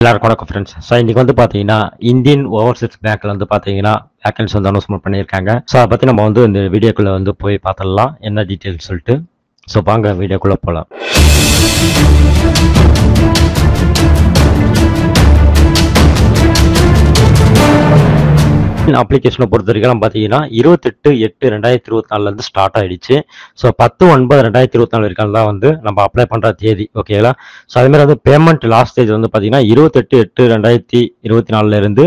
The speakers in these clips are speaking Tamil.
எல்லாருக்கும் வணக்கம் ஃப்ரெண்ட்ஸ். ஸோ இன்னைக்கு வந்து பார்த்தீங்கன்னா இந்தியன் ஓவர்சீஸ் பேங்க்ல வந்து பார்த்தீங்கன்னா வேகன்சி வந்து அனௌன்ஸ்மெண்ட் பண்ணியிருக்காங்க. ஸோ அதை பற்றி நம்ம வந்து இந்த வீடியோக்குள்ளே வந்து போய் பார்த்துடலாம் என்ன டீட்டெயில்ஸ் சொல்லிட்டு. ஸோ வாங்க வீடியோக்குள்ளே போகலாம். அப்ளிகேஷனை பொறுத்த வரைக்கும் பார்த்தீங்கன்னா 28/8/2024 ஸ்டார்ட் ஆயிடுச்சு. ஸோ 10/9/2024 வரைக்கும் தான் வந்து நம்ம அப்ளை பண்ணுற தேதி. ஓகேங்களா? ஸோ அதேமாதிரி வந்து பேமெண்ட் லாஸ்ட் ஸ்டேஜ் வந்து பார்த்தீங்கன்னா 28/8/2024 இருந்து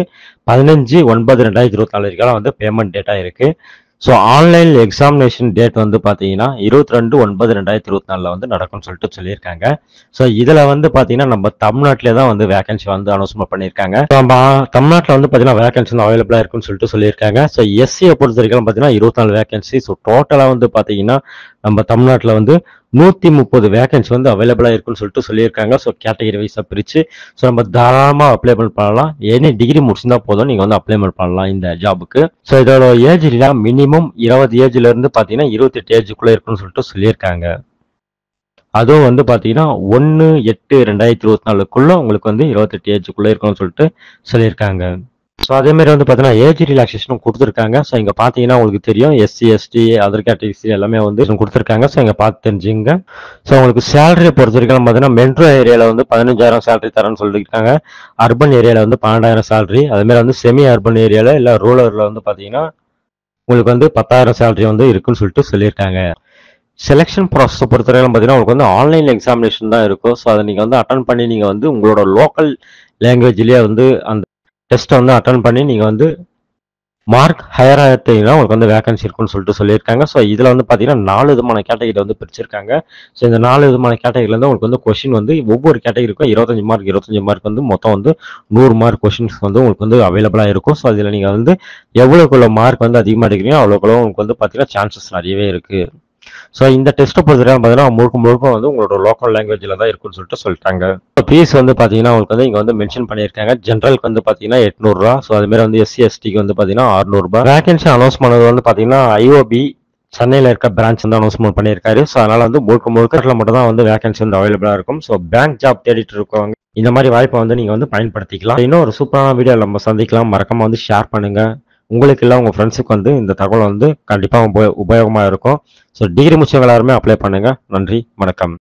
15/9/2024 வரைக்கும் வந்து பேமெண்ட் டேட்டாக இருக்குது. ஸோ ஆன்லைன் எக்ஸாமினேஷன் டேட் வந்து பார்த்தீங்கன்னா 22/9/2024 வந்து நடக்கும்னு சொல்லிட்டு சொல்லியிருக்காங்க. ஸோ இதில் வந்து பார்த்தீங்கன்னா நம்ம தமிழ்நாட்டிலே தான் வந்து வேகன்சி வந்து அனௌன்ஸ்மெண்ட் பண்ணியிருக்காங்க. நம்ம தமிழ்நாட்டில் வந்து பார்த்தீங்கன்னா வேகன்சி வந்து அவைலபிளாக இருக்குன்னு சொல்லிட்டு சொல்லியிருக்காங்க. ஸோ எஸ்சியை பொறுத்த வரைக்கும் பார்த்தீங்கன்னா 24 வேகன்சி. ஸோ டோட்டலாக வந்து பார்த்தீங்கன்னா நம்ம தமிழ்நாட்டில் வந்து 130 வேகன்சி வந்து அவைலபிளாக இருக்குன்னு சொல்லிட்டு சொல்லியிருக்காங்க. ஸோ கேட்டகரி வைஸாக பிரித்து ஸோ நம்ம தாராளமாக அப்ளைமெண்ட் பண்ணலாம். எனி டிகிரி முடிச்சிருந்தா போதும் நீங்கள் வந்து அப்ளைமெண்ட் பண்ணலாம் இந்த ஜாபுக்கு. ஸோ இதோட ஏஜ் மினிமம் 20 ஏஜ்லேருந்து பார்த்தீங்கன்னா 28 ஏஜுக்குள்ளே இருக்குன்னு சொல்லிட்டு சொல்லியிருக்காங்க. அதுவும் வந்து பார்த்தீங்கன்னா 1/8/2024 உங்களுக்கு வந்து 28 ஏஜுக்குள்ளே இருக்குன்னு சொல்லிட்டு சொல்லியிருக்காங்க. ஸோ அதேமாதிரி வந்து பார்த்தீங்கன்னா ஏஜ் ரிலாக்ஸேஷனும் கொடுத்துருக்காங்க. ஸோ இங்கே பார்த்தீங்கன்னா உங்களுக்கு தெரியும் எஸ்சி எஸ்டி அதர் கேட்டகரிஸ் எல்லாமே வந்து கொடுத்துருக்காங்க. ஸோ இங்கே பார்த்து தெரிஞ்சுங்க. ஸோ உங்களுக்கு சேலரியை பொறுத்த வரைக்கும் பார்த்தீங்கன்னா மெட்ரோ ஏரியாவில் வந்து 15,000 சேலரி தரேன்னு சொல்லியிருக்காங்க. அர்பன் ஏரியாவில் வந்து 12,000 சேலரி. அதுமாதிரி வந்து செமி அர்பன் ஏரியாவில் இல்லை ரூரலில் வந்து பார்த்தீங்கன்னா உங்களுக்கு வந்து 10,000 சேலரி வந்து இருக்குன்னு சொல்லிட்டு சொல்லியிருக்காங்க. செலெக்ஷன் ப்ராசஸை பொறுத்தவரைக்கும் பார்த்தீங்கன்னா உங்களுக்கு வந்து ஆன்லைன் எக்ஸாமினேஷன் தான் இருக்கும். ஸோ அதை நீங்கள் வந்து அட்டன் பண்ணி நீங்கள் வந்து உங்களோட லோக்கல் லாங்குவேஜ்லேயே வந்து அந்த டெஸ்ட்டை வந்து அட்டன் பண்ணி நீங்கள் வந்து மார்க் ஹையர் ஆகிட்டீங்கன்னா உங்களுக்கு வந்து வேகன்சி இருக்குன்னு சொல்லிட்டு சொல்லியிருக்காங்க. ஸோ இதில் வந்து பார்த்தீங்கன்னா 4 விதமான கேட்டகரி வந்து பிரிச்சிருக்காங்க. ஸோ இந்த 4 விதமான கேட்டகரியிலேருந்து உங்களுக்கு வந்து கொஷின் வந்து ஒவ்வொரு கேட்டகரிக்கும் 25 மார்க் வந்து மொத்தம் வந்து 100 மார்க் கொஷின்ஸ் வந்து உங்களுக்கு வந்து அவைலபிளாக இருக்கும். ஸோ அதில் நீங்கள் வந்து எவ்வளோக்குள்ள மார்க் வந்து அதிகமாக எடுக்கிறீங்க அவ்வளோக்குள்ள உங்களுக்கு வந்து பார்த்தீங்கன்னா சான்சஸ் நிறையவே இருக்குது. ஸோ இந்த டெஸ்ட்டை பொறுத்தவரைக்கும் பார்த்தீங்கன்னா முழுக்க வந்து உங்களோட லோக்கல் லாங்குவேஜில் தான் இருக்குன்னு சொல்லிட்டு சொல்லிட்டாங்க. ஃபீஸ் வந்து பார்த்தீங்கன்னா உங்களுக்கு வந்து இங்கே வந்து மென்ஷன் பண்ணியிருக்காங்க. ஜென்ரலுக்கு வந்து பார்த்தீங்கன்னா 800 ரூபா. ஸோ அதுமாதிரி வந்து எஸ்சி எஸ்டிக்கு வந்து பார்த்தீங்கன்னா 600 ரூபாய். வேகன்சி அனௌன்ஸ் பண்ணது வந்து பார்த்தீங்கன்னா ஐஓபி சென்னையில் இருக்க பிரான்ச் வந்து அனௌன்ஸ்மெண்ட் பண்ணியிருக்காரு. ஸோ அதனால வந்து முழுக்க மட்டும் தான் வந்து வேகன்சி வந்து அவைலபிளாக இருக்கும். ஸோ பேங்க் ஜாப் தேடிட்டு இருக்கவங்க இந்த மாதிரி வாய்ப்பை வந்து நீங்கள் வந்து பயன்படுத்திக்கலாம். இன்னும் ஒரு சூப்பரான வீடியோ நம்ம சந்திக்கலாம். மறக்காம வந்து ஷேர் பண்ணுங்க. உங்களுக்கு இல்லை உங்கள் ஃப்ரெண்ட்ஸுக்கு வந்து இந்த தகவல் வந்து கண்டிப்பாக உபயோகமாக இருக்கும். ஸோ டிகிரி முடிச்சவங்க எல்லாருமே அப்ளை பண்ணுங்க. நன்றி, வணக்கம்.